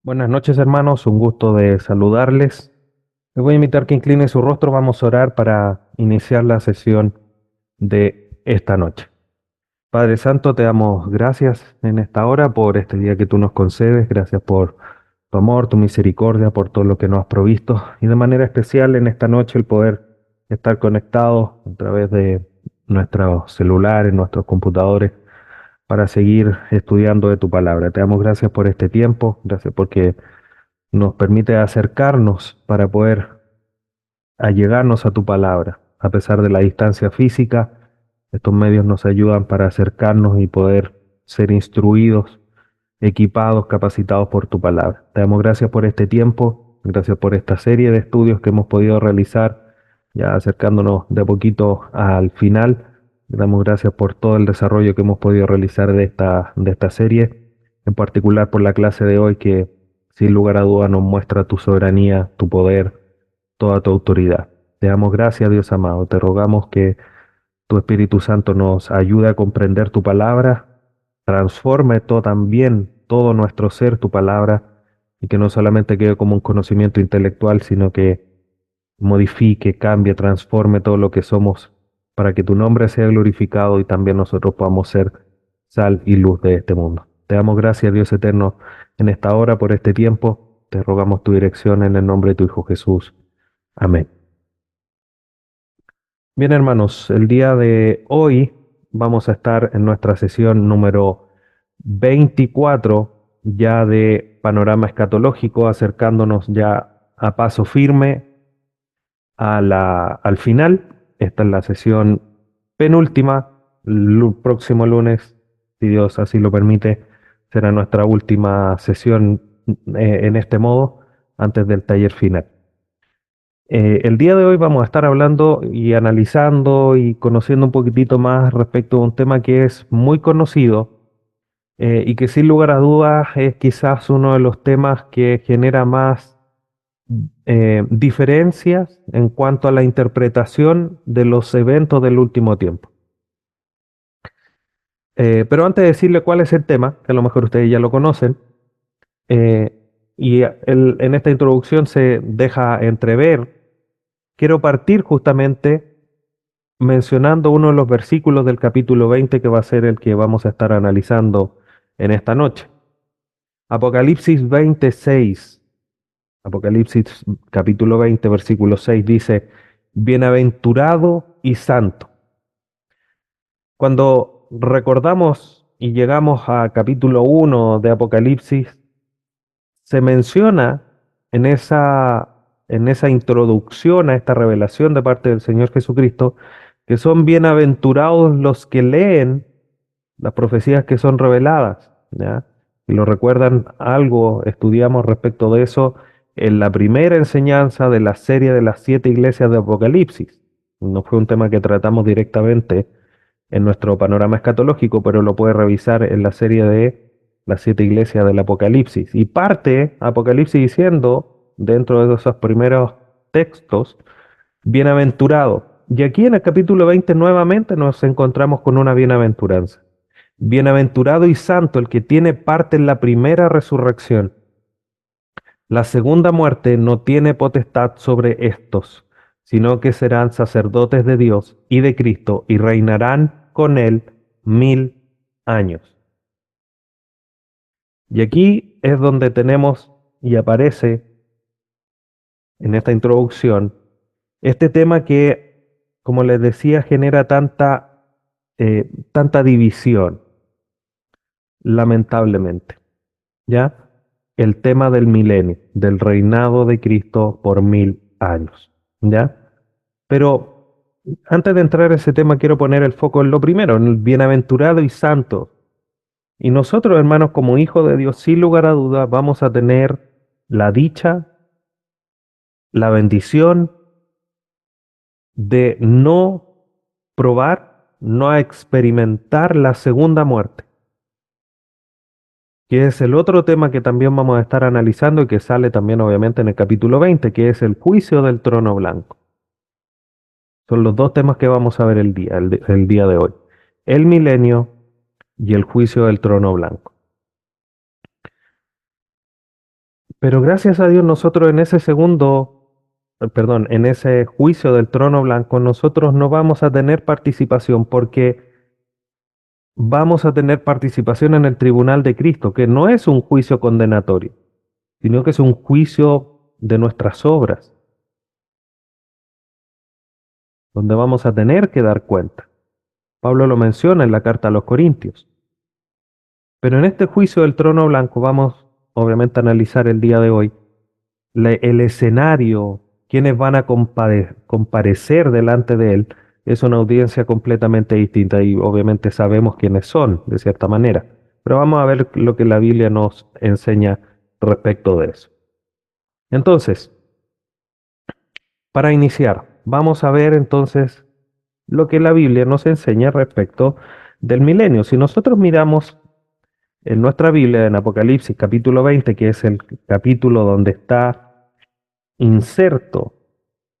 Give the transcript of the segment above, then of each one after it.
Buenas noches, hermanos. Un gusto de saludarles. Les voy a invitar que incline su rostro. Vamos a orar para iniciar la sesión de esta noche. Padre Santo, te damos gracias en esta hora por este día que tú nos concedes. Gracias por tu amor, tu misericordia, por todo lo que nos has provisto. Y de manera especial en esta noche el poder estar conectados a través de nuestros celulares, nuestros computadores, para seguir estudiando de tu palabra. Te damos gracias por este tiempo. Gracias porque nos permite acercarnos para poder allegarnos a tu palabra. A pesar de la distancia física, estos medios nos ayudan para acercarnos y poder ser instruidos, equipados, capacitados por tu palabra. Te damos gracias por este tiempo, gracias por esta serie de estudios que hemos podido realizar, ya acercándonos de a poquito al final. Te damos gracias por todo el desarrollo que hemos podido realizar de esta serie, en particular por la clase de hoy que sin lugar a duda nos muestra tu soberanía, tu poder, toda tu autoridad. Te damos gracias, Dios amado. Te rogamos que tu Espíritu Santo nos ayude a comprender tu palabra, transforme todo también todo nuestro ser, tu palabra, y que no solamente quede como un conocimiento intelectual, sino que modifique, cambie, transforme todo lo que somos, para que tu nombre sea glorificado y también nosotros podamos ser sal y luz de este mundo. Te damos gracias, Dios eterno, en esta hora, por este tiempo. Te rogamos tu dirección en el nombre de tu Hijo Jesús. Amén. Bien, hermanos, el día de hoy vamos a estar en nuestra sesión número 24 ya de panorama escatológico, acercándonos ya a paso firme al final. Esta es la sesión penúltima. El próximo lunes, si Dios así lo permite, será nuestra última sesión en este modo, antes del taller final. El día de hoy vamos a estar hablando y analizando y conociendo un poquitito más respecto a un tema que es muy conocido, y que sin lugar a dudas es quizás uno de los temas que genera más diferencias en cuanto a la interpretación de los eventos del último tiempo. Pero antes de decirle cuál es el tema, que a lo mejor ustedes ya lo conocen, eh, en esta introducción se deja entrever, quiero partir justamente mencionando uno de los versículos del capítulo 20 que va a ser el que vamos a estar analizando en esta noche. Apocalipsis 26. Apocalipsis capítulo 20, versículo 6 dice, bienaventurado y santo. Cuando recordamos y llegamos a capítulo 1 de Apocalipsis, se menciona en esa introducción a esta revelación de parte del Señor Jesucristo, que son bienaventurados los que leen las profecías que son reveladas, ¿ya? Si lo recuerdan algo, estudiamos respecto de eso en la primera enseñanza de la serie de las 7 iglesias de Apocalipsis. No fue un tema que tratamos directamente en nuestro panorama escatológico, pero lo puede revisar en la serie de las 7 iglesias del Apocalipsis. Y parte Apocalipsis diciendo, dentro de esos primeros textos, bienaventurado. Y aquí en el capítulo 20 nuevamente nos encontramos con una bienaventuranza. Bienaventurado y santo el que tiene parte en la primera resurrección. La segunda muerte no tiene potestad sobre estos, sino que serán sacerdotes de Dios y de Cristo y reinarán con él 1000 años. Y aquí es donde tenemos y aparece en esta introducción este tema que, como les decía, genera tanta división, lamentablemente. ¿Ya? El tema del milenio, del reinado de Cristo por 1000 años. ¿Ya? Pero antes de entrar a ese tema, quiero poner el foco en lo primero, en el bienaventurado y santo. Y nosotros, hermanos, como hijos de Dios, sin lugar a dudas, vamos a tener la dicha, la bendición de no probar, no experimentar la segunda muerte, que es el otro tema que también vamos a estar analizando y que sale también obviamente en el capítulo 20, que es el juicio del trono blanco. Son los dos temas que vamos a ver el día de hoy. El milenio y el juicio del trono blanco. Pero gracias a Dios nosotros en ese perdón, en ese juicio del trono blanco, nosotros no vamos a tener participación porque vamos a tener participación en el tribunal de Cristo, que no es un juicio condenatorio, sino que es un juicio de nuestras obras, donde vamos a tener que dar cuenta. Pablo lo menciona en la carta a los Corintios. Pero en este juicio del trono blanco vamos, obviamente, a analizar el día de hoy el escenario, quienes van a comparecer delante de él, es una audiencia completamente distinta y obviamente sabemos quiénes son, de cierta manera. Pero vamos a ver lo que la Biblia nos enseña respecto de eso. Entonces, para iniciar, vamos a ver entonces lo que la Biblia nos enseña respecto del milenio. Si nosotros miramos en nuestra Biblia, en Apocalipsis capítulo 20, que es el capítulo donde está inserto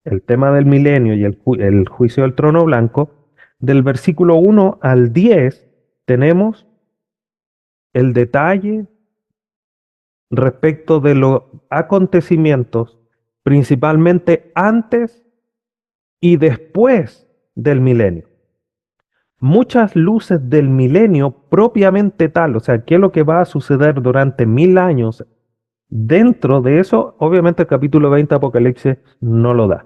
el tema del milenio y el juicio del trono blanco, del versículo 1 al 10 tenemos el detalle respecto de los acontecimientos, principalmente antes y después del milenio. Muchas luces del milenio propiamente tal, o sea, qué es lo que va a suceder durante 1000 años. Dentro de eso, obviamente el capítulo 20 de Apocalipsis no lo da.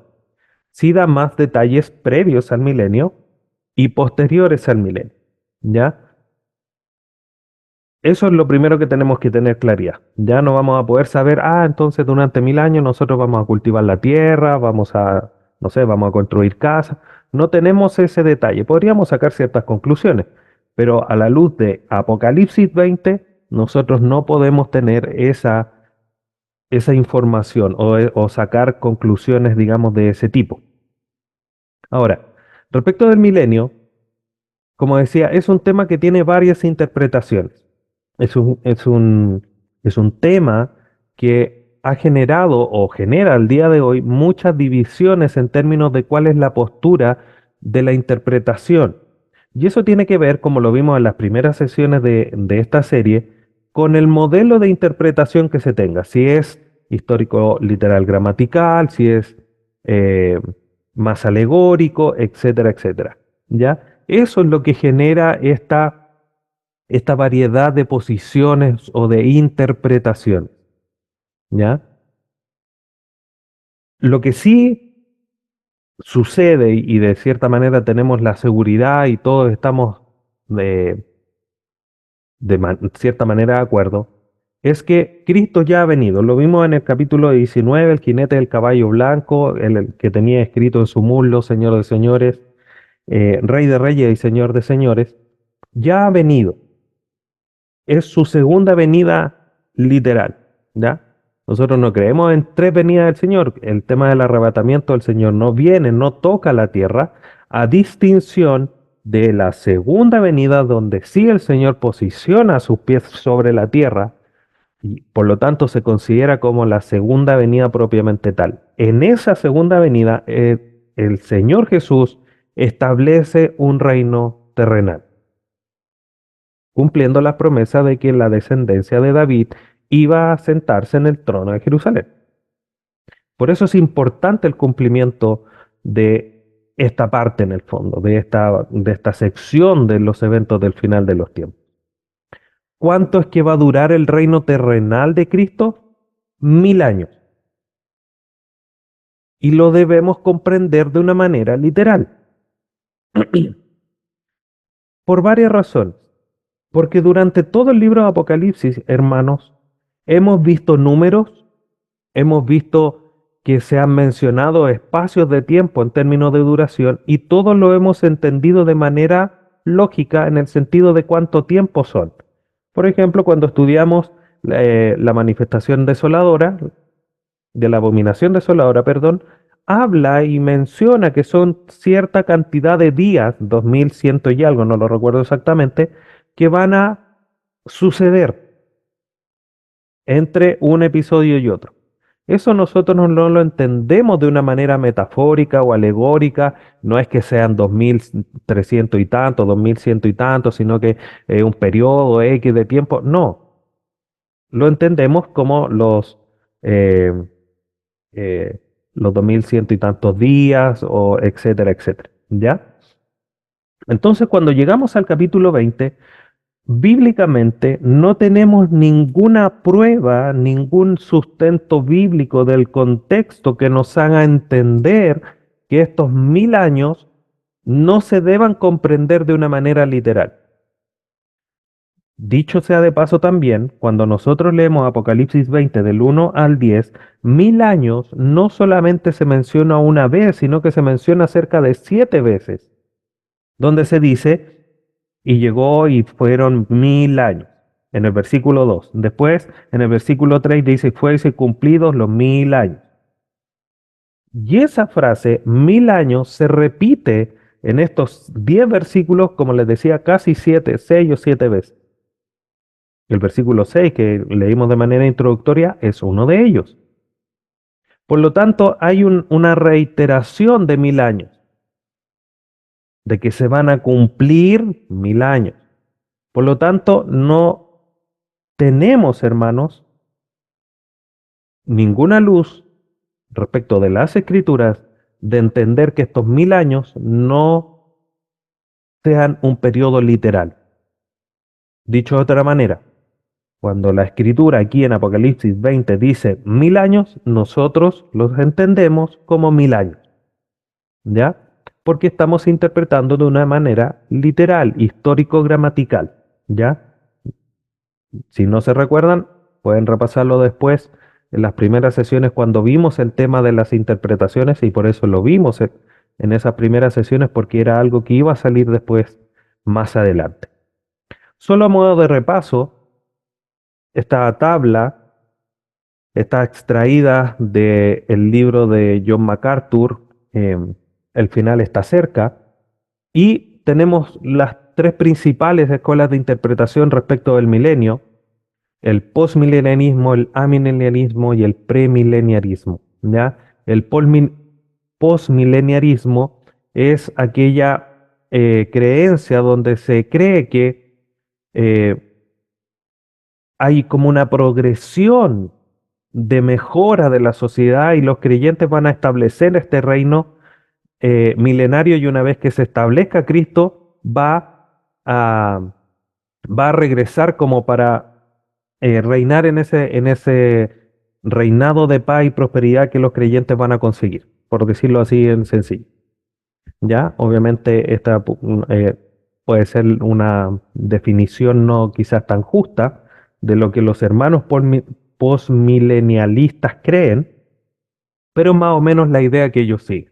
Sí da más detalles previos al milenio y posteriores al milenio. ¿Ya? Eso es lo primero que tenemos que tener claridad. Ya no vamos a poder saber, entonces durante 1000 años nosotros vamos a cultivar la tierra, vamos a, no sé, vamos a construir casas. No tenemos ese detalle. Podríamos sacar ciertas conclusiones, pero a la luz de Apocalipsis 20, nosotros no podemos tener esa información o sacar conclusiones, digamos, de ese tipo. Ahora, respecto del milenio, como decía, es un tema que tiene varias interpretaciones. Es un tema que ha generado o genera al día de hoy muchas divisiones en términos de cuál es la postura de la interpretación. Y eso tiene que ver, como lo vimos en las primeras sesiones de esta serie, con el modelo de interpretación que se tenga. Si es histórico, literal, gramatical, si es eh, más alegórico, etcétera, etcétera. ¿Ya? Eso es lo que genera esta variedad de posiciones o de interpretaciones, ¿ya? Lo que sí sucede y de cierta manera tenemos la seguridad y todos estamos de, cierta manera de acuerdo, es que Cristo ya ha venido. Lo vimos en el capítulo 19, el jinete del caballo blanco, el que tenía escrito en su muslo, Señor de señores, Rey de reyes y Señor de señores, ya ha venido. Es su segunda venida literal, ¿ya? Nosotros no creemos en tres venidas del Señor. El tema del arrebatamiento del Señor no viene, no toca la tierra, a distinción de la segunda venida donde sí el Señor posiciona sus pies sobre la tierra y por lo tanto se considera como la segunda venida propiamente tal. En esa segunda venida, el Señor Jesús establece un reino terrenal, cumpliendo la promesa de que la descendencia de David iba a sentarse en el trono de Jerusalén. Por eso es importante el cumplimiento de esta parte en el fondo, de esta sección de los eventos del final de los tiempos. ¿Cuánto es que va a durar el reino terrenal de Cristo? 1000 años. Y lo debemos comprender de una manera literal, por varias razones. Porque durante todo el libro de Apocalipsis, hermanos, hemos visto números, hemos visto que se han mencionado espacios de tiempo en términos de duración y todos lo hemos entendido de manera lógica en el sentido de cuánto tiempo son. Por ejemplo, cuando estudiamos la manifestación desoladora, de la abominación desoladora, perdón, habla y menciona que son cierta cantidad de días, 2100 y algo, no lo recuerdo exactamente, que van a suceder entre un episodio y otro. Eso nosotros no lo entendemos de una manera metafórica o alegórica, no es que sean 2300 y tanto, 2100 y tanto, sino que un periodo X de tiempo, no, lo entendemos como eh, eh, los 2100 y tantos días, o etcétera, etcétera. ¿Ya? Entonces, cuando llegamos al capítulo 20, bíblicamente no tenemos ninguna prueba, ningún sustento bíblico del contexto que nos haga entender que estos 1000 años no se deban comprender de una manera literal. Dicho sea de paso también, cuando nosotros leemos Apocalipsis 20 del 1 al 10, 1000 años no solamente se menciona una vez, sino que se menciona cerca de 7 veces, donde se dice, y llegó y fueron 1000 años, en el versículo 2. Después, en el versículo 3 dice, fuese cumplidos los 1000 años. Y esa frase, 1000 años, se repite en estos 10 versículos, como les decía, casi 6 o 7 veces. El versículo 6 que leímos de manera introductoria es uno de ellos. Por lo tanto, hay una reiteración de 1000 años, de que se van a cumplir 1000 años. Por lo tanto, no tenemos, hermanos, ninguna luz respecto de las escrituras de entender que estos 1000 años no sean un periodo literal. Dicho de otra manera, cuando la escritura aquí en Apocalipsis 20 dice 1000 años, nosotros los entendemos como 1000 años, ¿ya? Porque estamos interpretando de una manera literal, histórico-gramatical, ¿ya? Si no se recuerdan, pueden repasarlo después en las primeras sesiones cuando vimos el tema de las interpretaciones, y por eso lo vimos en esas primeras sesiones, porque era algo que iba a salir después más adelante. Solo a modo de repaso, esta tabla está extraída del libro de John MacArthur, El final está cerca, y tenemos las tres principales escuelas de interpretación respecto del milenio: el postmilenianismo, el amileniarismo y el premileniarismo, ¿ya? El postmileniarismo es aquella creencia donde se cree que eh, hay como una progresión de mejora de la sociedad y los creyentes van a establecer este reino milenario, y una vez que se establezca Cristo a, va a regresar como para reinar en ese reinado de paz y prosperidad que los creyentes van a conseguir, por decirlo así en sencillo. Ya, obviamente esta puede ser una definición no quizás tan justa de lo que los hermanos postmilenialistas creen, pero más o menos la idea que ellos siguen.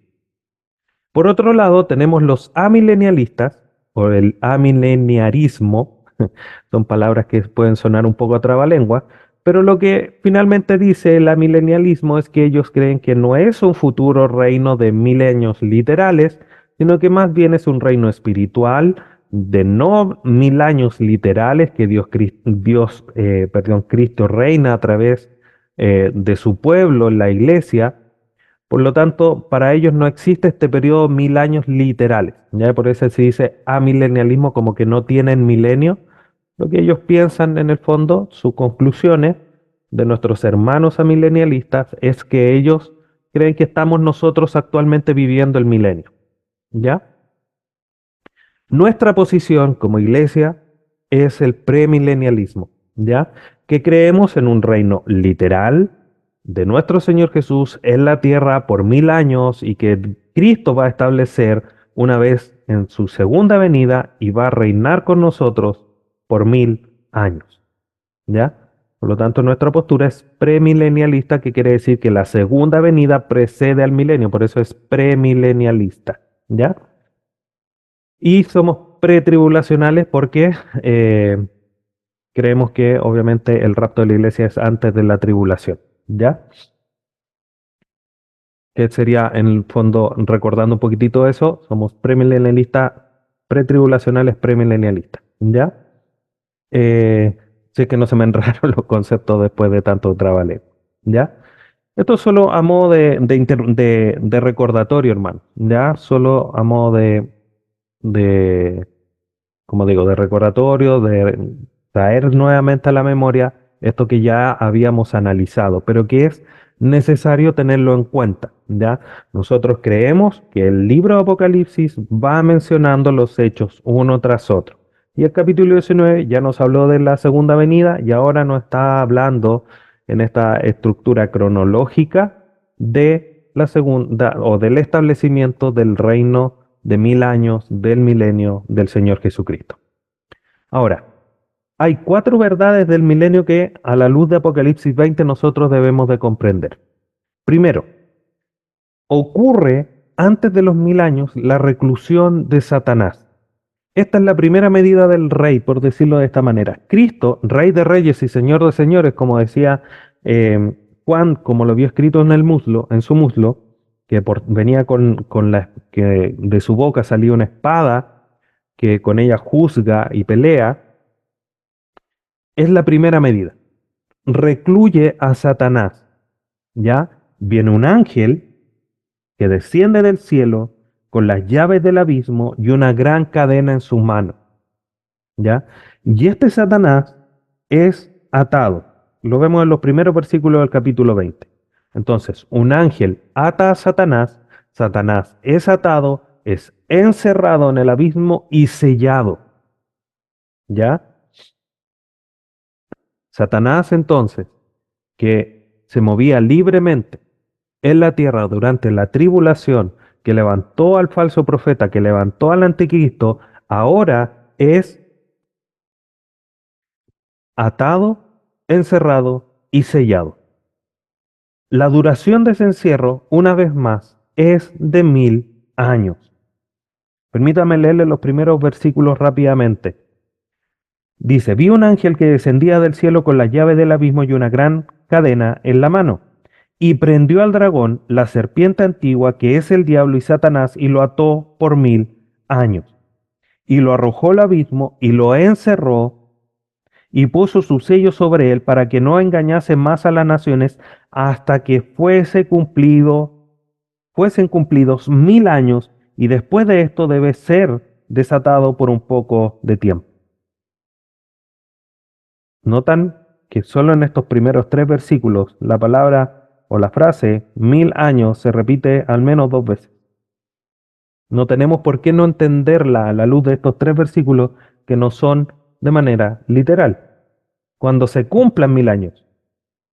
Por otro lado, tenemos los amilenialistas o el amileniarismo. Son palabras que pueden sonar un poco a trabalengua, pero lo que finalmente dice el amilenialismo es que ellos creen que no es un futuro reino de milenios literales, sino que más bien es un reino espiritual de no 1000 años literales que Cristo reina a través de su pueblo, la iglesia. Por lo tanto, para ellos no existe este periodo 1000 años literales. Ya por eso se dice amilenialismo, como que no tienen milenio. Lo que ellos piensan en el fondo, sus conclusiones de nuestros hermanos amilenialistas, es que ellos creen que estamos nosotros actualmente viviendo el milenio. ¿Ya? Nuestra posición como iglesia es el premilenialismo, ¿ya? Que creemos en un reino literal de nuestro Señor Jesús en la tierra por 1000 años, y que Cristo va a establecer una vez en su segunda venida y va a reinar con nosotros por 1000 años, ¿ya? Por lo tanto, nuestra postura es premilenialista, que quiere decir que la segunda venida precede al milenio, por eso es premilenialista, ¿ya? Y somos pretribulacionales porque creemos que obviamente el rapto de la iglesia es antes de la tribulación, ¿ya? Que sería en el fondo, recordando un poquitito eso, somos premilenialistas, pretribulacionales, premilenialistas, ¿ya? Sé que no se me enredaron los conceptos después de tanto trabaleo, ¿ya? Esto es solo a modo de recordatorio, hermano, ¿ya? Solo a modo de como digo, de recordatorio, de traer nuevamente a la memoria esto que ya habíamos analizado, pero que es necesario tenerlo en cuenta, ¿ya? Nosotros creemos que el libro de Apocalipsis va mencionando los hechos uno tras otro. Y el capítulo 19 ya nos habló de la segunda venida y ahora nos está hablando en esta estructura cronológica de la segunda o del establecimiento del reino de 1000 años, del milenio del Señor Jesucristo. Ahora, hay 4 verdades del milenio que a la luz de Apocalipsis 20 nosotros debemos de comprender. Primero, ocurre antes de los 1000 años la reclusión de Satanás. Esta es la primera medida del rey, por decirlo de esta manera. Cristo, rey de reyes y señor de señores, como decía Juan, como lo vio escrito en el muslo, en su muslo, que venía que de su boca salía una espada, que con ella juzga y pelea, es la primera medida. Recluye a Satanás, ¿ya? Viene un ángel que desciende del cielo con las llaves del abismo y una gran cadena en sus manos, ¿ya? Y este Satanás es atado. Lo vemos en los primeros versículos del capítulo 20. Entonces, un ángel ata a Satanás, Satanás es atado, es encerrado en el abismo y sellado, ¿ya? Satanás entonces, que se movía libremente en la tierra durante la tribulación, que levantó al falso profeta, que levantó al anticristo, ahora es atado, encerrado y sellado. La duración de ese encierro, una vez más, es de 1000 años. Permítame leerle los primeros versículos rápidamente. Dice, vi un ángel que descendía del cielo con la llave del abismo y una gran cadena en la mano, y prendió al dragón, la serpiente antigua, que es el diablo y Satanás, y lo ató por 1000 años. Y lo arrojó al abismo y lo encerró y puso su sello sobre él para que no engañase más a las naciones hasta que fuesen cumplidos 1000 años, y después de esto debe ser desatado por un poco de tiempo. Notan que solo en estos primeros 3 versículos la palabra o la frase 1000 años se repite al menos 2 veces. No tenemos por qué no entenderla a la luz de estos 3 versículos que no son de manera literal. Cuando se cumplan 1000 años,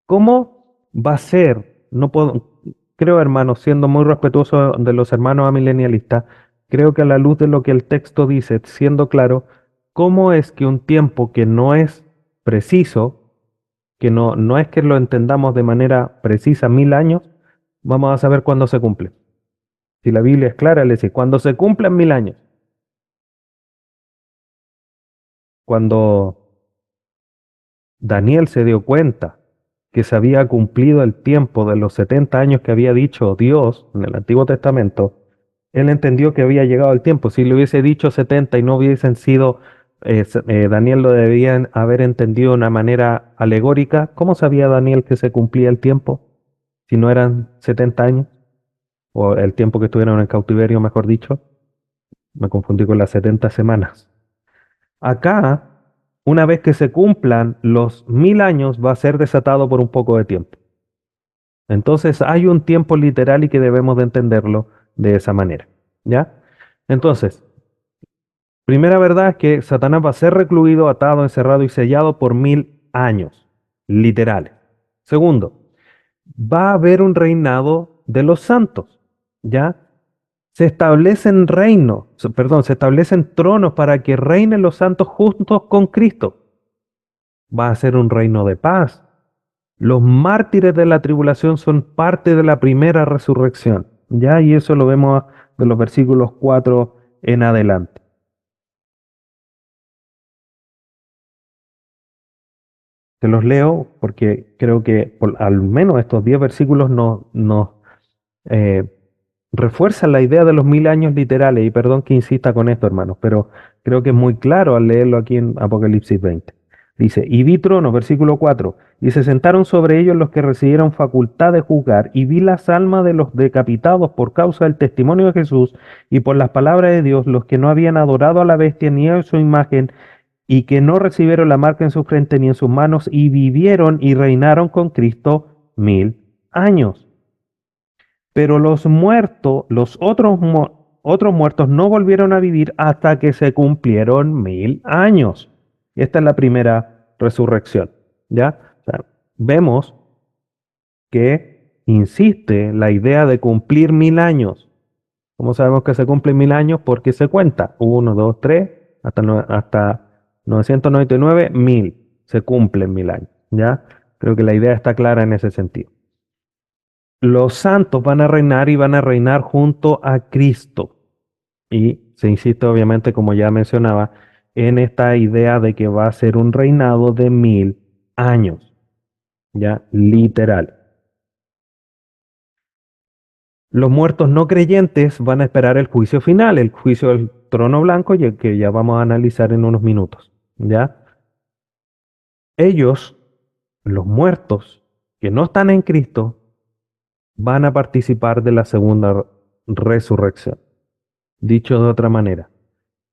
¿cómo va a ser? No puedo, creo, hermanos, siendo muy respetuoso de los hermanos amilenialistas, creo que a la luz de lo que el texto dice, siendo claro, ¿cómo es que un tiempo que no es preciso, que no es que lo entendamos de manera precisa 1000 años, vamos a saber cuándo se cumple? Si la Biblia es clara, le dice, cuando se cumplan 1000 años, cuando Daniel se dio cuenta que se había cumplido el tiempo de los 70 años que había dicho Dios en el Antiguo Testamento, él entendió que había llegado el tiempo. Si le hubiese dicho 70 y no hubiesen sido, Daniel lo debía haber entendido de una manera alegórica. ¿Cómo sabía Daniel que se cumplía el tiempo? Si no eran 70 años, o el tiempo que estuvieron en cautiverio, mejor dicho. Me confundí con las 70 semanas. Acá, una vez que se cumplan los 1000 años, va a ser desatado por un poco de tiempo. Entonces hay un tiempo literal y que debemos de entenderlo de esa manera, ¿ya? Entonces, primera verdad es que Satanás va a ser recluido, atado, encerrado y sellado por 1000 años, literales. Segundo, va a haber un reinado de los santos, ¿ya? Se establecen reinos, se establecen tronos para que reinen los santos juntos con Cristo. Va a ser un reino de paz. Los mártires de la tribulación son parte de la primera resurrección, ¿ya? Y eso lo vemos de los versículos 4 en adelante. Te los leo porque creo que al menos estos 10 versículos nos eh, refuerzan la idea de los 1000 años literales. Y perdón que insista con esto, hermanos, pero creo que es muy claro al leerlo aquí en Apocalipsis 20. Dice, y vi tronos, versículo 4, y se sentaron sobre ellos los que recibieron facultad de juzgar, y vi las almas de los decapitados por causa del testimonio de Jesús y por las palabras de Dios, los que no habían adorado a la bestia ni a su imagen, y que no recibieron la marca en su frente ni en sus manos y vivieron y reinaron con Cristo 1000 años. Pero los muertos, otros muertos no volvieron a vivir hasta que se cumplieron 1000 años. Y esta es la primera resurrección. ¿Ya? O sea, vemos que insiste la idea de cumplir 1000 años. ¿Cómo sabemos que se cumplen 1000 años? Porque se cuenta. Uno, dos, tres, hasta 999, 1000. Se cumplen 1000 años. ¿Ya? Creo que la idea está clara en ese sentido. Los santos van a reinar y van a reinar junto a Cristo. Y se insiste, obviamente, como ya mencionaba, en esta idea de que va a ser un reinado de 1000 años. Ya, literal. Los muertos no creyentes van a esperar el juicio final, el juicio del trono blanco, que ya vamos a analizar en unos minutos. ¿Ya? Ellos, los muertos que no están en Cristo, van a participar de la segunda resurrección. Dicho de otra manera,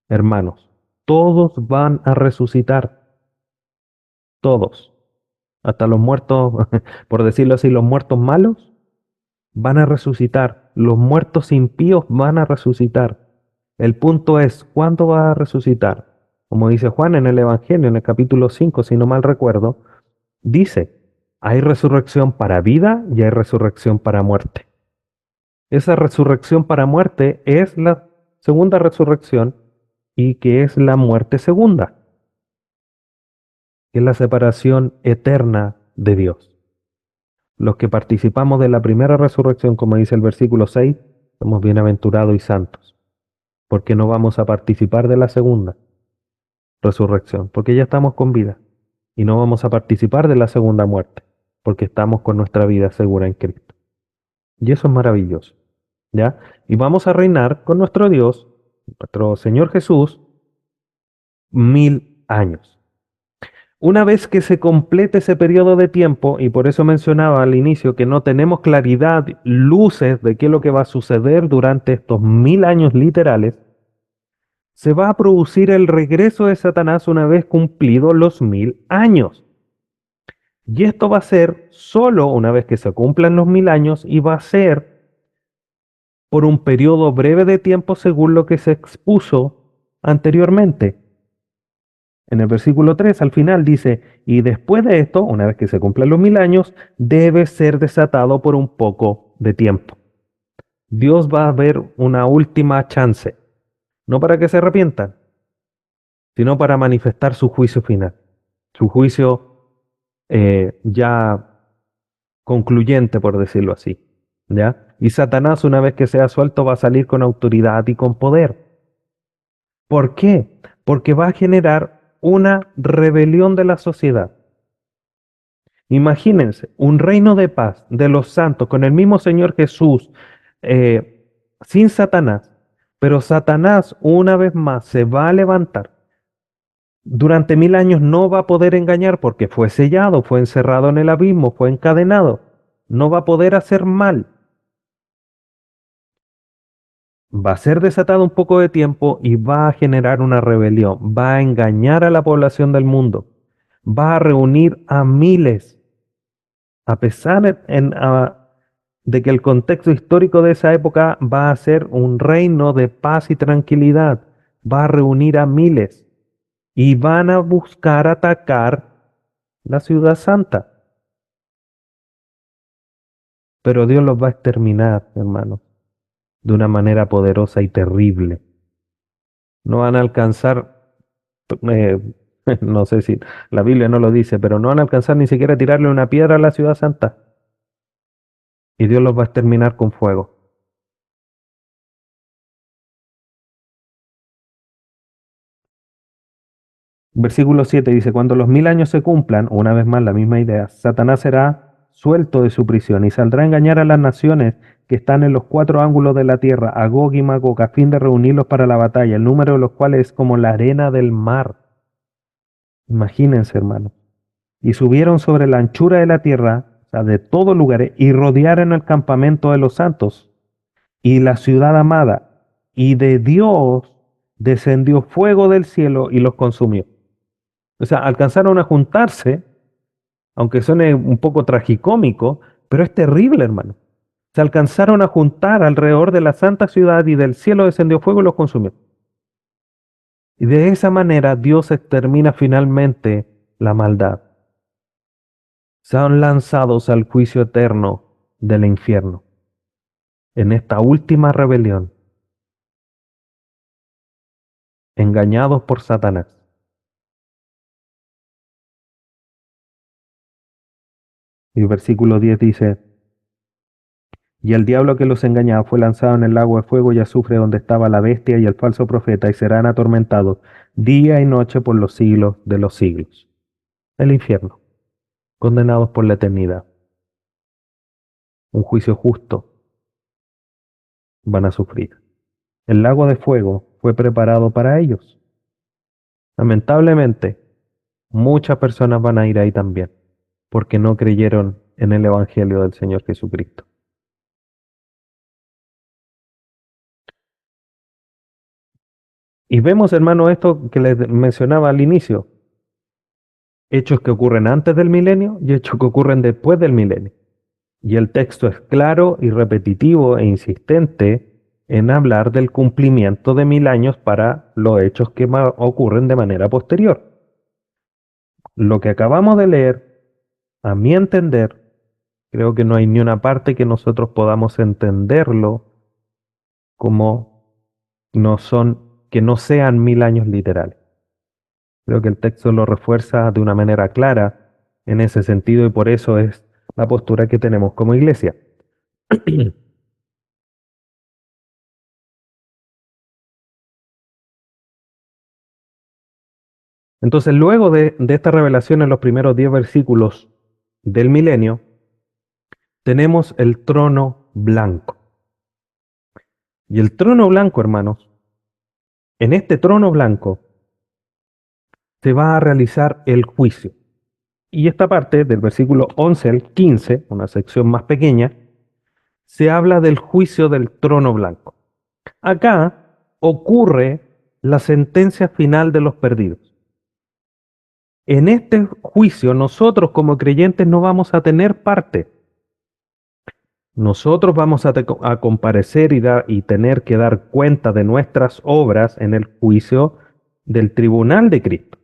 hermanos, todos van a resucitar, todos, hasta los muertos, por decirlo así, los muertos malos van a resucitar, los muertos impíos van a resucitar. El punto es, ¿cuándo va a resucitar? Como dice Juan en el Evangelio, en el capítulo 5, si no mal recuerdo, dice, hay resurrección para vida y hay resurrección para muerte. Esa resurrección para muerte es la segunda resurrección y que es la muerte segunda, que es la separación eterna de Dios. Los que participamos de la primera resurrección, como dice el versículo 6, somos bienaventurados y santos, porque no vamos a participar de la segunda resurrección, porque ya estamos con vida, y no vamos a participar de la segunda muerte, porque estamos con nuestra vida segura en Cristo. Y eso es maravilloso, ¿ya? Y vamos a reinar con nuestro Dios, nuestro Señor Jesús, 1000 años. Una vez que se complete ese periodo de tiempo, y por eso mencionaba al inicio que no tenemos claridad, luces de qué es lo que va a suceder durante estos 1000 años literales, se va a producir el regreso de Satanás una vez cumplidos los 1000 años. Y esto va a ser solo una vez que se cumplan los 1000 años y va a ser por un periodo breve de tiempo según lo que se expuso anteriormente. En el versículo 3 al final dice, y después de esto, una vez que se cumplan los 1000 años, debe ser desatado por un poco de tiempo. Dios va a ver una última chance, no para que se arrepientan, sino para manifestar su juicio final, su juicio ya concluyente, por decirlo así. ¿Ya? Y Satanás, una vez que sea suelto, va a salir con autoridad y con poder. ¿Por qué? Porque va a generar una rebelión de la sociedad. Imagínense, un reino de paz de los santos con el mismo Señor Jesús, sin Satanás, pero Satanás una vez más se va a levantar. Durante 1000 años no va a poder engañar porque fue sellado, fue encerrado en el abismo, fue encadenado. No va a poder hacer mal. Va a ser desatado un poco de tiempo y va a generar una rebelión. Va a engañar a la población del mundo. Va a reunir a miles. A pesar de que el contexto histórico de esa época va a ser un reino de paz y tranquilidad, va a reunir a miles y van a buscar atacar la ciudad santa. Pero Dios los va a exterminar, hermanos, de una manera poderosa y terrible. No van a alcanzar, eh, no sé si la Biblia no lo dice, pero no van a alcanzar ni siquiera a tirarle una piedra a la ciudad santa. Y Dios los va a exterminar con fuego. Versículo 7 dice, cuando los 1000 años se cumplan, una vez más la misma idea, Satanás será suelto de su prisión y saldrá a engañar a las naciones que están en los cuatro ángulos de la tierra, a Gog y Magog, a fin de reunirlos para la batalla, el número de los cuales es como la arena del mar. Imagínense, hermanos. Y subieron sobre la anchura de la tierra, o sea, de todos lugares, y rodearon el campamento de los santos y la ciudad amada, y de Dios descendió fuego del cielo y los consumió. O sea, alcanzaron a juntarse, aunque suene un poco tragicómico, pero es terrible, hermano. Se alcanzaron a juntar alrededor de la santa ciudad y del cielo descendió fuego y los consumió. Y de esa manera Dios extermina finalmente la maldad. Son lanzados al juicio eterno del infierno en esta última rebelión, engañados por Satanás. Y el versículo 10 dice, y el diablo que los engañaba fue lanzado en el lago de fuego y azufre donde estaba la bestia y el falso profeta y serán atormentados día y noche por los siglos de los siglos. El infierno, condenados por la eternidad. Un juicio justo van a sufrir. El lago de fuego fue preparado para ellos. Lamentablemente, muchas personas van a ir ahí también, porque no creyeron en el Evangelio del Señor Jesucristo. Y vemos, hermano, esto que les mencionaba al inicio, hechos que ocurren antes del milenio y hechos que ocurren después del milenio. Y el texto es claro y repetitivo e insistente en hablar del cumplimiento de 1000 años para los hechos que ocurren de manera posterior. Lo que acabamos de leer, a mi entender, creo que no hay ni una parte que nosotros podamos entenderlo como que no sean 1000 años literales. Creo que el texto lo refuerza de una manera clara en ese sentido y por eso es la postura que tenemos como iglesia. Entonces, luego de esta revelación en los primeros 10 versículos del milenio, tenemos el trono blanco. Y el trono blanco, hermanos, en este trono blanco se va a realizar el juicio. Y esta parte, del versículo 11 al 15, una sección más pequeña, se habla del juicio del trono blanco. Acá ocurre la sentencia final de los perdidos. En este juicio nosotros como creyentes no vamos a tener parte. Nosotros vamos a comparecer y tener que dar cuenta de nuestras obras en el juicio del tribunal de Cristo,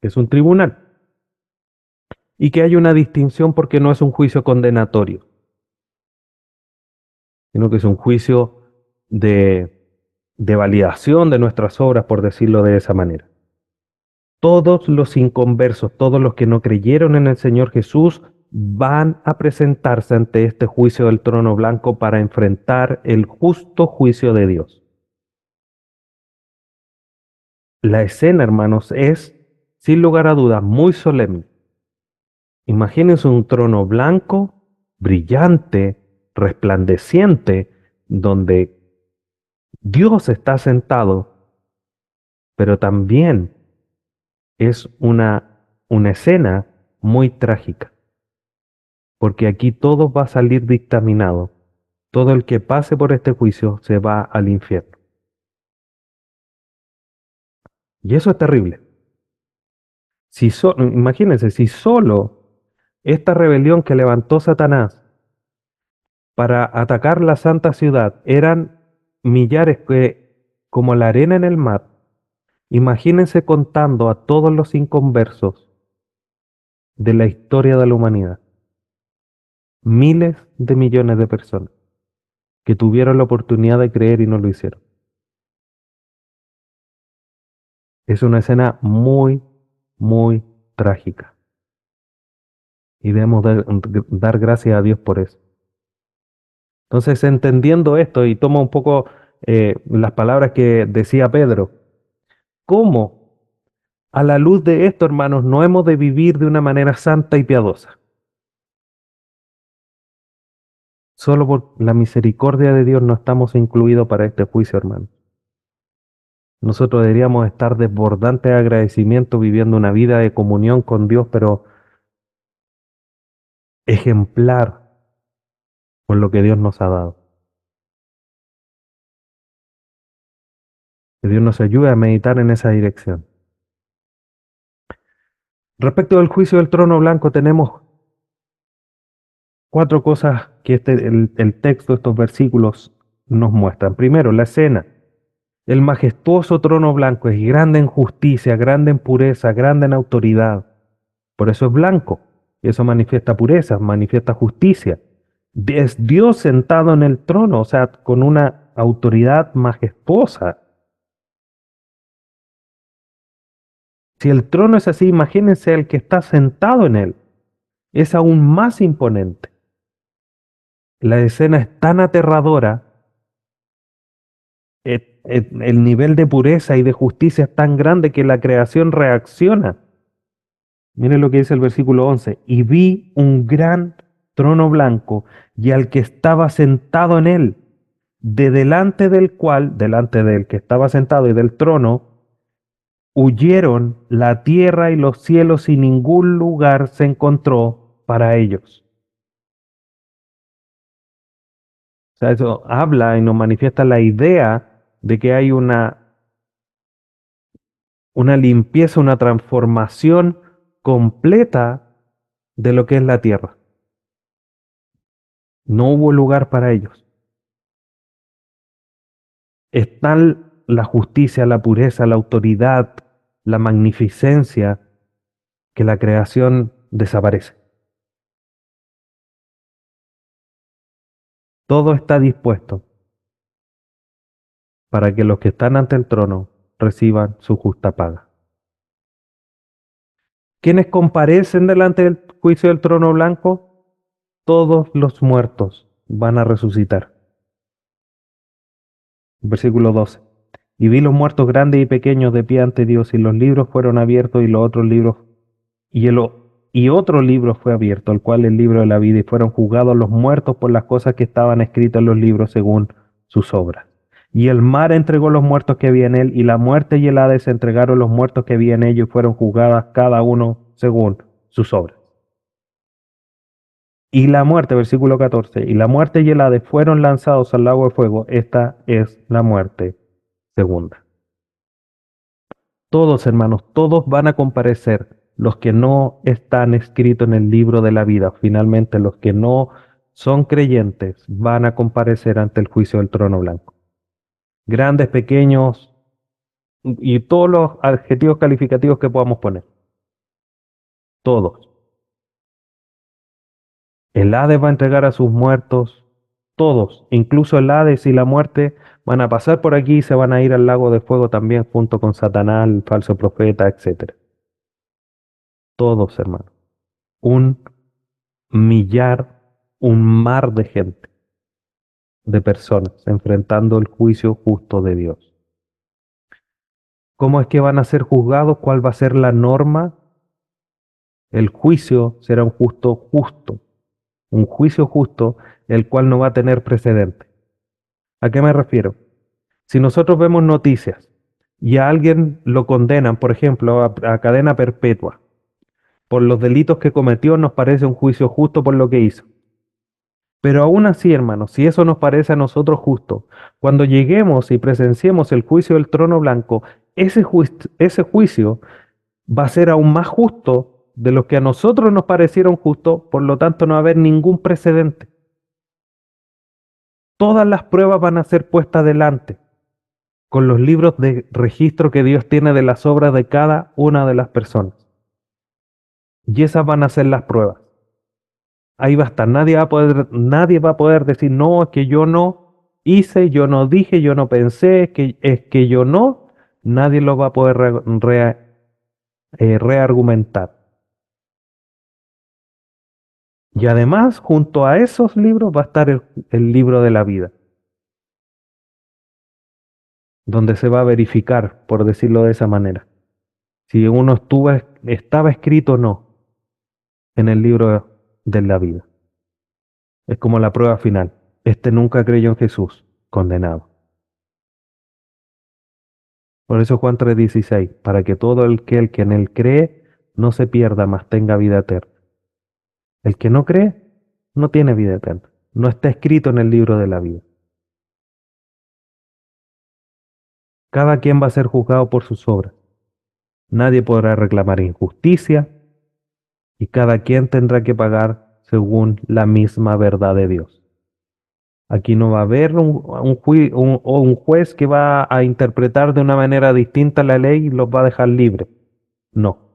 que es un tribunal. Y que hay una distinción porque no es un juicio condenatorio, sino que es un juicio de, de validación de nuestras obras, por decirlo de esa manera. Todos los inconversos, todos los que no creyeron en el Señor Jesús, van a presentarse ante este juicio del trono blanco para enfrentar el justo juicio de Dios. La escena, hermanos, es, sin lugar a dudas, muy solemne. Imagínense un trono blanco, brillante, resplandeciente, donde Dios está sentado, pero también es una escena muy trágica, porque aquí todo va a salir dictaminado. Todo el que pase por este juicio se va al infierno. Y eso es terrible. Imagínense, si solo esta rebelión que levantó Satanás para atacar la santa ciudad eran millares que, como la arena en el mar, imagínense contando a todos los inconversos de la historia de la humanidad. Miles de millones de personas que tuvieron la oportunidad de creer y no lo hicieron. Es una escena muy, muy trágica. Y debemos dar gracias a Dios por eso. Entonces, entendiendo esto, y tomo un poco las palabras que decía Pedro, ¿cómo a la luz de esto, hermanos, no hemos de vivir de una manera santa y piadosa? Solo por la misericordia de Dios no estamos incluidos para este juicio, hermano. Nosotros deberíamos estar desbordantes de agradecimiento, viviendo una vida de comunión con Dios, pero ejemplar por lo que Dios nos ha dado. Que Dios nos ayude a meditar en esa dirección. Respecto del juicio del trono blanco, tenemos cuatro cosas que el texto, estos versículos nos muestran. Primero, la escena. El majestuoso trono blanco es grande en justicia, grande en pureza, grande en autoridad. Por eso es blanco. Eso manifiesta pureza, manifiesta justicia. Es Dios sentado en el trono, o sea, con una autoridad majestuosa. Si el trono es así, imagínense el que está sentado en él. Es aún más imponente. La escena es tan aterradora, el nivel de pureza y de justicia es tan grande que la creación reacciona. Miren lo que dice el versículo 11. Y vi un gran trono blanco y al que estaba sentado en él, de delante del cual, delante del que estaba sentado y del trono, huyeron la tierra y los cielos y ningún lugar se encontró para ellos. O sea, eso habla y nos manifiesta la idea de que hay una limpieza, una transformación completa de lo que es la tierra. No hubo lugar para ellos. Es tal la justicia, la pureza, la autoridad, la magnificencia, que la creación desaparece. Todo está dispuesto para que los que están ante el trono reciban su justa paga. ¿Quiénes comparecen delante del juicio del trono blanco? Todos los muertos van a resucitar. Versículo 12. Y vi los muertos grandes y pequeños de pie ante Dios, y los libros fueron abiertos, y los otros libros, y otro libro fue abierto, el cual es el libro de la vida, y fueron juzgados los muertos por las cosas que estaban escritas en los libros según sus obras. Y el mar entregó los muertos que había en él, y la muerte y el Hades entregaron los muertos que había en ellos, y fueron juzgadas cada uno según sus obras. Y la muerte, versículo 14, y la muerte y el Hades fueron lanzados al lago de fuego. Esta es la muerte segunda. Todos, hermanos, todos van a comparecer. Los que no están escritos en el libro de la vida, finalmente los que no son creyentes, van a comparecer ante el juicio del trono blanco. Grandes, pequeños y todos los adjetivos calificativos que podamos poner. Todos. El Hades va a entregar a sus muertos. Todos, incluso el Hades y la muerte, van a pasar por aquí y se van a ir al lago de fuego también junto con Satanás, el falso profeta, etc. Todos, hermanos. Un millar, un mar de gente, de personas, enfrentando el juicio justo de Dios. ¿Cómo es que van a ser juzgados? ¿Cuál va a ser la norma? El juicio será un juicio justo, el cual no va a tener precedente. ¿A qué me refiero? Si nosotros vemos noticias y a alguien lo condenan, por ejemplo, a cadena perpetua, por los delitos que cometió, nos parece un juicio justo por lo que hizo. Pero aún así, hermanos, si eso nos parece a nosotros justo, cuando lleguemos y presenciemos el juicio del trono blanco, ese juicio va a ser aún más justo de lo que a nosotros nos parecieron justos, por lo tanto no va a haber ningún precedente. Todas las pruebas van a ser puestas delante, con los libros de registro que Dios tiene de las obras de cada una de las personas. Y esas van a ser las pruebas. Ahí va a estar. Nadie va a poder decir, no, es que yo no hice, yo no dije, yo no pensé, es que yo no. Nadie lo va a poder reargumentar. Y además, junto a esos libros va a estar el libro de la vida, donde se va a verificar, por decirlo de esa manera, si uno estaba escrito o no en el libro de la vida. Es como la prueba final. Este nunca creyó en Jesús, condenado. Por eso Juan 3:16, para que todo el que en él cree no se pierda, mas tenga vida eterna. El que no cree no tiene vida eterna. No está escrito en el libro de la vida. Cada quien va a ser juzgado por sus obras. Nadie podrá reclamar injusticia, y cada quien tendrá que pagar según la misma verdad de Dios. Aquí no va a haber o un juez que va a interpretar de una manera distinta la ley y los va a dejar libres. No,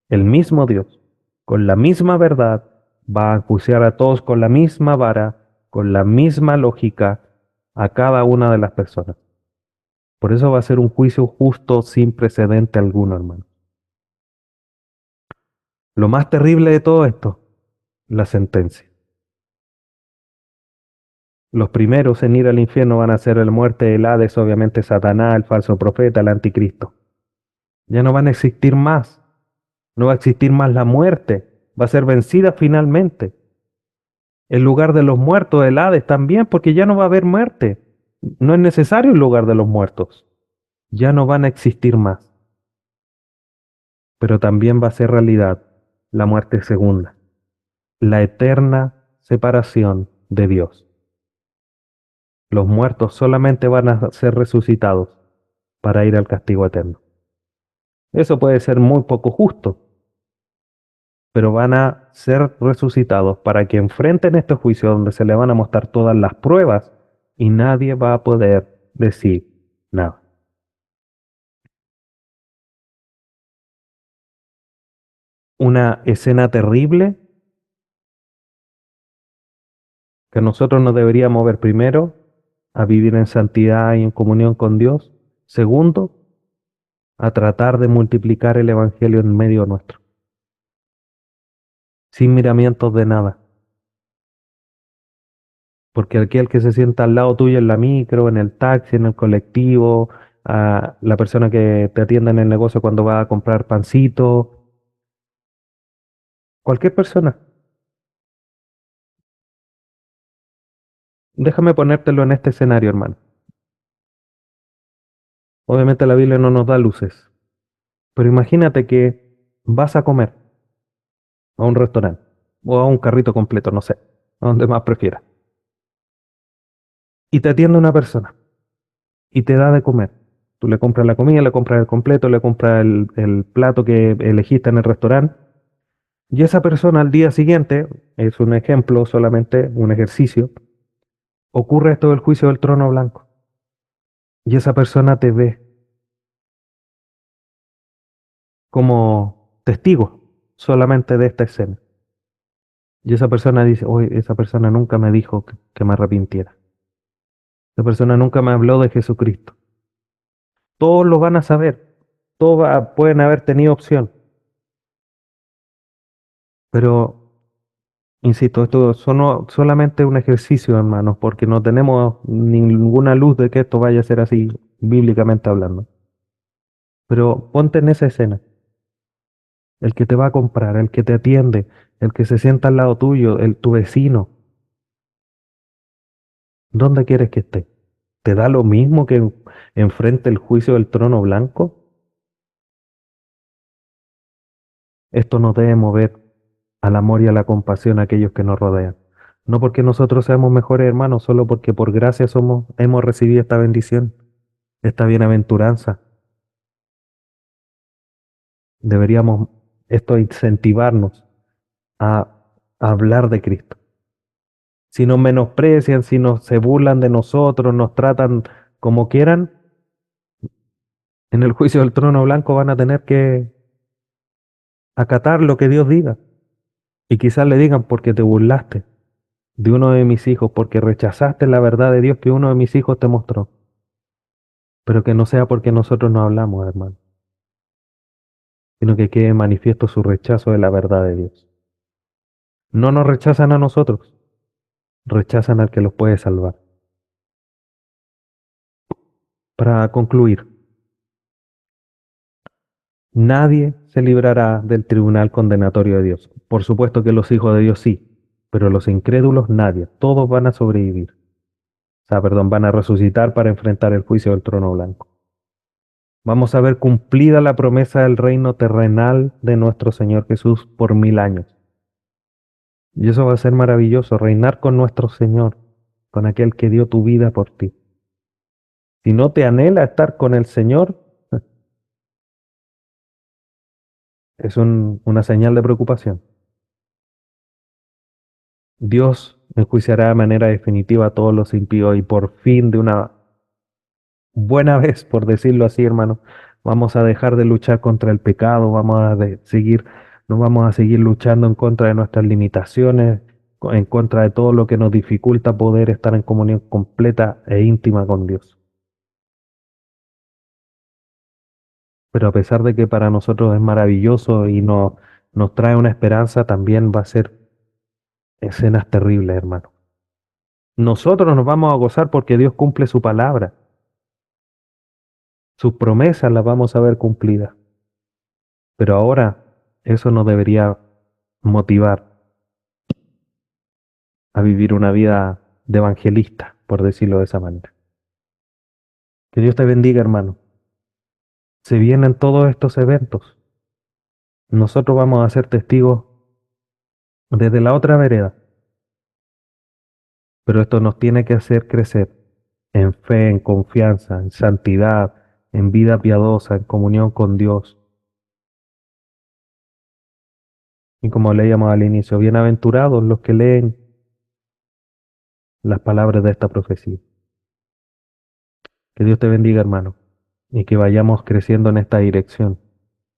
el mismo Dios, con la misma verdad, va a juzgar a todos con la misma vara, con la misma lógica, a cada una de las personas. Por eso va a ser un juicio justo sin precedente alguno, hermano. Lo más terrible de todo esto, la sentencia. Los primeros en ir al infierno van a ser el muerte del Hades, obviamente Satanás, el falso profeta, el anticristo. Ya no van a existir más. No va a existir más la muerte. Va a ser vencida finalmente. El lugar de los muertos, el Hades también, porque ya no va a haber muerte. No es necesario el lugar de los muertos. Ya no van a existir más. Pero también va a ser realidad la muerte segunda, la eterna separación de Dios. Los muertos solamente van a ser resucitados para ir al castigo eterno. Eso puede ser muy poco justo, pero van a ser resucitados para que enfrenten este juicio donde se le van a mostrar todas las pruebas y nadie va a poder decir nada. Una escena terrible que nosotros nos deberíamos ver primero a vivir en santidad y en comunión con Dios. Segundo, a tratar de multiplicar el Evangelio en medio nuestro, sin miramientos de nada. Porque aquel que se sienta al lado tuyo en la micro, en el taxi, en el colectivo, a la persona que te atiende en el negocio cuando va a comprar pancito, cualquier persona, déjame ponértelo en este escenario, hermano. Obviamente la Biblia no nos da luces, pero imagínate que vas a comer a un restaurante o a un carrito completo, no sé, a donde más prefieras, y te atiende una persona y te da de comer. Tú le compras la comida, le compras el completo, le compras el plato que elegiste en el restaurante. Y esa persona al día siguiente, es un ejemplo, solamente un ejercicio, ocurre esto del juicio del trono blanco. Y esa persona te ve como testigo solamente de esta escena. Y esa persona dice, oye, esa persona nunca me dijo que me arrepintiera. Esa persona nunca me habló de Jesucristo. Todos lo van a saber. Todos pueden haber tenido opción. Pero, insisto, esto es solamente un ejercicio, hermanos, porque no tenemos ninguna luz de que esto vaya a ser así, bíblicamente hablando. Pero ponte en esa escena. El que te va a comprar, el que te atiende, el que se sienta al lado tuyo, tu vecino. ¿Dónde quieres que esté? ¿Te da lo mismo que enfrente el juicio del trono blanco? Esto nos debe mover al amor y a la compasión a aquellos que nos rodean. No porque nosotros seamos mejores hermanos, solo porque por gracia hemos recibido esta bendición, esta bienaventuranza. Deberíamos esto incentivarnos a hablar de Cristo. Si nos menosprecian, si nos se burlan de nosotros, nos tratan como quieran, en el juicio del trono blanco van a tener que acatar lo que Dios diga. Y quizás le digan porque te burlaste de uno de mis hijos, porque rechazaste la verdad de Dios que uno de mis hijos te mostró. Pero que no sea porque nosotros no hablamos, hermano, sino que quede manifiesto su rechazo de la verdad de Dios. No nos rechazan a nosotros, rechazan al que los puede salvar. Para concluir, nadie se librará del tribunal condenatorio de Dios. Por supuesto que los hijos de Dios sí, pero los incrédulos nadie. Todos van a sobrevivir. O sea, perdón, van a resucitar para enfrentar el juicio del trono blanco. Vamos a ver cumplida la promesa del reino terrenal de nuestro Señor Jesús por 1000 años. Y eso va a ser maravilloso, reinar con nuestro Señor, con aquel que dio tu vida por ti. Si no te anhela estar con el Señor, es una señal de preocupación. Dios enjuiciará de manera definitiva a todos los impíos y por fin, de una buena vez, por decirlo así, hermano, vamos a dejar de luchar contra el pecado, no vamos a seguir luchando en contra de nuestras limitaciones, en contra de todo lo que nos dificulta poder estar en comunión completa e íntima con Dios. Pero a pesar de que para nosotros es maravilloso y nos trae una esperanza, también va a ser escenas terribles, hermano. Nosotros nos vamos a gozar porque Dios cumple su palabra, sus promesas las vamos a ver cumplidas. Pero ahora eso nos debería motivar a vivir una vida de evangelista, por decirlo de esa manera. Que Dios te bendiga, hermano. Se vienen todos estos eventos. Nosotros vamos a ser testigos desde la otra vereda, pero esto nos tiene que hacer crecer en fe, en confianza, en santidad, en vida piadosa, en comunión con Dios. Y como leíamos al inicio, bienaventurados los que leen las palabras de esta profecía. Que Dios te bendiga, hermano, y que vayamos creciendo en esta dirección,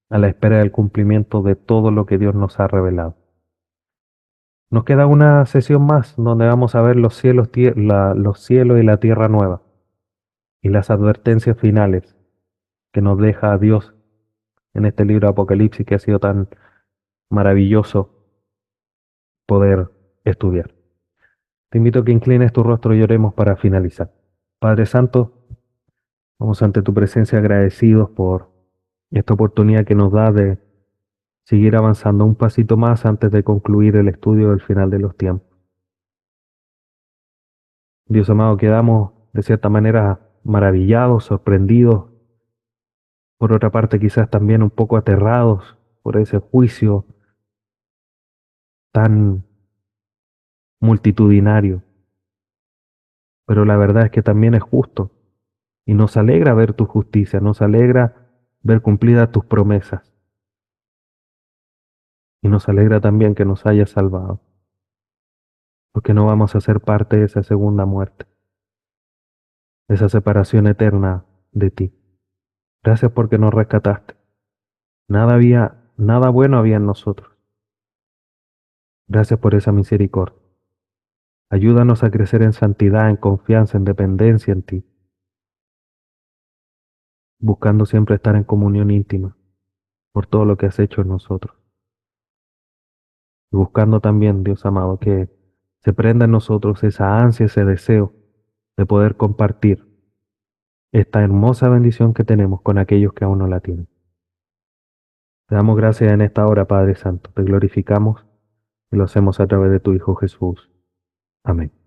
a la espera del cumplimiento de todo lo que Dios nos ha revelado. Nos queda una sesión más donde vamos a ver los cielos y la tierra nueva y las advertencias finales que nos deja Dios en este libro de Apocalipsis que ha sido tan maravilloso poder estudiar. Te invito a que inclines tu rostro y oremos para finalizar. Padre Santo, vamos ante tu presencia agradecidos por esta oportunidad que nos da de seguir avanzando un pasito más antes de concluir el estudio del final de los tiempos. Dios amado, quedamos de cierta manera maravillados, sorprendidos, por otra parte quizás también un poco aterrados por ese juicio tan multitudinario, pero la verdad es que también es justo y nos alegra ver tu justicia, nos alegra ver cumplidas tus promesas y nos alegra también que nos hayas salvado, porque no vamos a ser parte de esa segunda muerte, de esa separación eterna de ti. Gracias porque nos rescataste. Nada bueno había en nosotros. Gracias por esa misericordia. Ayúdanos a crecer en santidad, en confianza, en dependencia en ti, buscando siempre estar en comunión íntima por todo lo que has hecho en nosotros. Y buscando también, Dios amado, que se prenda en nosotros esa ansia, ese deseo de poder compartir esta hermosa bendición que tenemos con aquellos que aún no la tienen. Te damos gracias en esta hora, Padre Santo. Te glorificamos y lo hacemos a través de tu Hijo Jesús. Amén.